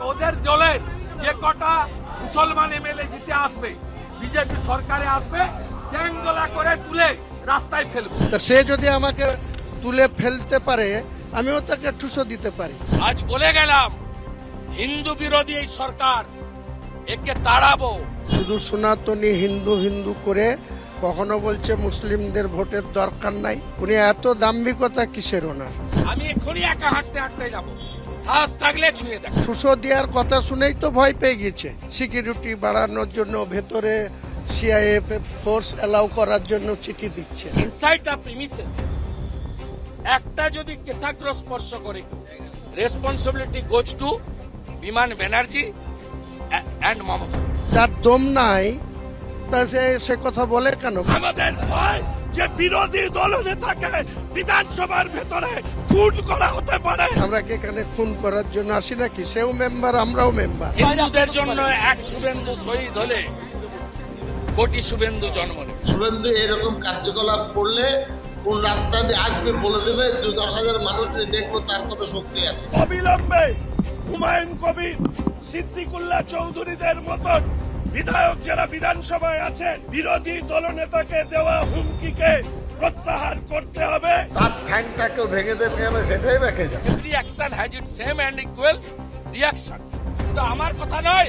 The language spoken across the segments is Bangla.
ওদের দলের যে কটা মুসলমান এমএলএ জিতে আসবে, বিজেপি সরকারে আসবে, চ্যাংদোলা করে তুলে রাস্তায় ফেলবো। সে যদি আমাকে তুলে ফেলতে পারে, আমিও তাকে ঠুসো দিতে পারি। আজ বলে গেলাম, হিন্দু বিরোধী এই সরকার, একে তাড়াবো। শুধু সনাতনী হিন্দু হিন্দু করে কখনো বলছে মুসলিমদের ভোটের দরকার নাই। উনি এত দাম্ভিকতা কিসের ওনার? আমি এখনই একা হাঁটতে হাঁটতে যাবো, সাহস থাকলে ছুঁয়ে দেখ। ঠুসো দেওয়ার কথা শুনেই তো ভয় পেয়ে গেছে। সিকিউরিটি বাড়ানোর জন্য ভেতরে সিআইএফ ফোর্স অ্যালাউ করার জন্য চিঠি দিচ্ছে। ইনসাইড দ্য প্রিমিসেস একটা যদি কেশাগ্র স্পর্শ করে, রেসপন্সিবিলিটি গোজ টু বিমান ব্যানার্জি এন্ড মমতা। তার দম নাই, তা সে কথা বলে কেন? আমাদের ভয় যে বিরোধী দলনেতাকে বিধানসভার ভেতরে খুন করা হতে পারে। আমরা কি এখানে খুন করার জন্য আসি নাকি? সেও মেম্বার, আমরাও মেম্বার। হিন্দুদের জন্য এক শুভেন্দু শহীদ হলে কোটি শুভেন্দু জন্ম নেবে। শুভেন্দু এরকম কার্যকলাপ করলে কোন রাস্তা দিয়ে আসবে বলে দেবে, 10,000 মানুষ দেখবো তার কত শক্তি আছে। অবিলম্বে হুমায়ুন কবির, সিদ্দিকুল্লাহ চৌধুরীদের মতন বিধায়ক যারা বিধানসভায় আছেন, বিরোধী দলনেতাকে দেওয়া হুমকিকে প্রত্যাহার করতে হবে। তার ঠ্যাংটাকেও ভেঙে দেবে কেন, সেটাই ভেঙে যাবে। Every action has it same and equal reaction. এটা আমার কথা নয়,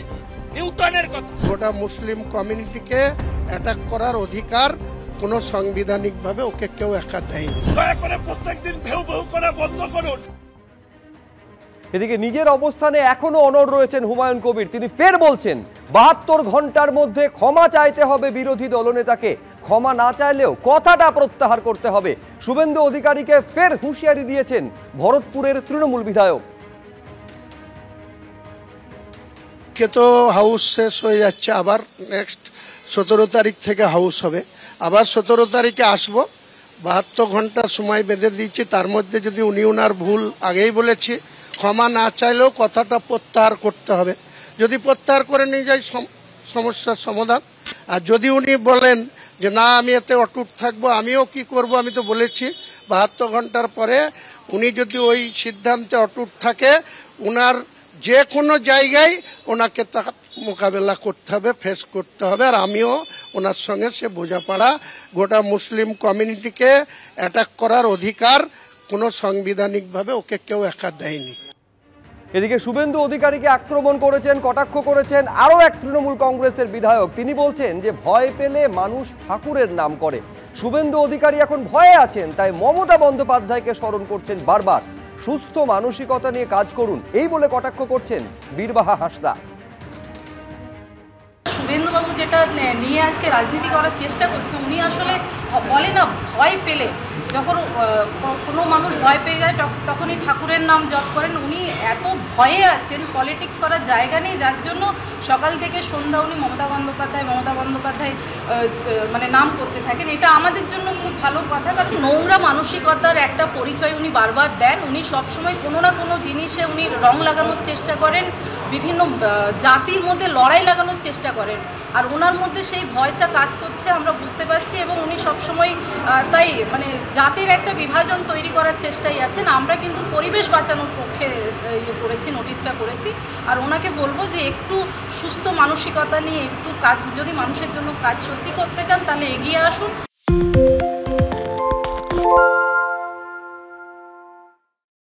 নিউটনের কথা। গোটা মুসলিম কমিউনিটিকে অ্যাটাক করার অধিকার কোন সাংবিধানিক ভাবে ওকে কেউ একা দেয়নি। দয়া করে প্রত্যেকদিন ভেউ ভেউ করা বন্ধ করুন। এদিকে নিজের অবস্থানে এখনো অনড় রয়েছেন হুমায়ুন কবির। তিনি ফের বলছেন 72 ঘন্টার মধ্যে ক্ষমা চাইতে হবে বিরোধী দলনেতাকে। ক্ষমা না চাইলেও কথাটা প্রত্যাহার করতে হবে। শুভেন্দু অধিকারীকে ফের হুঁশিয়ারি দিয়েছেন ভরতপুরের তৃণমূল বিধায়ক। কে তো হাউস শেষ হয়ে যাচ্ছে, আবার নেক্সট 17 তারিখ থেকে হাউস হবে। আবার 17 তারিখে আসবো। 72 ঘন্টার সময় বেঁধে দিচ্ছি। তার মধ্যে যদি উনি ওনার ভুল আগেই বলেছি, ক্ষমা না চাইলেও কথাটা প্রত্যাহার করতে হবে। যদি প্রত্যাহার করে নিয়ে যায় সমস্যার সমাধান। আর যদি উনি বলেন যে না আমি এতে অটুট থাকবো, আমিও কি করব, আমি তো বলেছি 72 ঘন্টার পরে উনি যদি ওই সিদ্ধান্তে অটুট থাকে, ওনার যে কোনো জায়গায় ওনাকে তা মোকাবেলা করতে হবে, ফেস করতে হবে। আর আমিও ওনার সঙ্গে সে বোঝাপড়া। গোটা মুসলিম কমিউনিটিকে অ্যাটাক করার অধিকার কোনো সাংবিধানিকভাবে ওকে কেউ একা দেয়নি। এদিকে শুভেন্দু অধিকারীকে আক্রমণ করেছেন, কটাক্ষ করেছেন আরও এক তৃণমূল কংগ্রেসের বিধায়ক। তিনি বলছেন যে ভয় পেলে মানুষ ঠাকুরের নাম করে। শুভেন্দু অধিকারী এখন ভয়ে আছেন, তাই মমতা বন্দ্যোপাধ্যায়কে স্মরণ করছেন বারবার। সুস্থ মানসিকতা নিয়ে কাজ করুন, এই বলে কটাক্ষ করছেন বীরবাহা হাঁসদা। শুভেন্দুবাবু যেটা নিয়ে আজকে রাজনীতি করার চেষ্টা করছে, উনি আসলে বলে না ভয় পেলে, যখন কোনো মানুষ ভয় পেয়ে যায় তখনই ঠাকুরের নাম জপ করেন। উনি এত ভয়ে আছেন, পলিটিক্স করার জায়গা নেই, যার জন্য সকাল থেকে সন্ধ্যা উনি মমতা বন্দ্যোপাধ্যায় মানে নাম করতে থাকেন। এটা আমাদের জন্য খুব ভালো কথা, কারণ নোংরা মানসিকতার একটা পরিচয় উনি বারবার দেন। উনি সবসময় কোনো না কোনো জিনিসে উনি রং লাগানোর চেষ্টা করেন, বিভিন্ন জাতির মধ্যে লড়াই লাগানোর চেষ্টা করেন। আর ওনার মধ্যে সেই ভয়টা কাজ করছে আমরা বুঝতে পারছি, এবং উনি সবসময় তাই মানে জাতির একটা বিভাজন তৈরি করার চেষ্টাই আছেন। আমরা কিন্তু পরিবেশ বাঁচানোর পক্ষে করেছি, নোটিশটা করেছি। আর ওনাকে বলবো যে একটু সুস্থ মানসিকতা নিয়ে একটু কাজ, যদি মানুষের জন্য কাজ সত্যি করতে চান তাহলে এগিয়ে আসুন।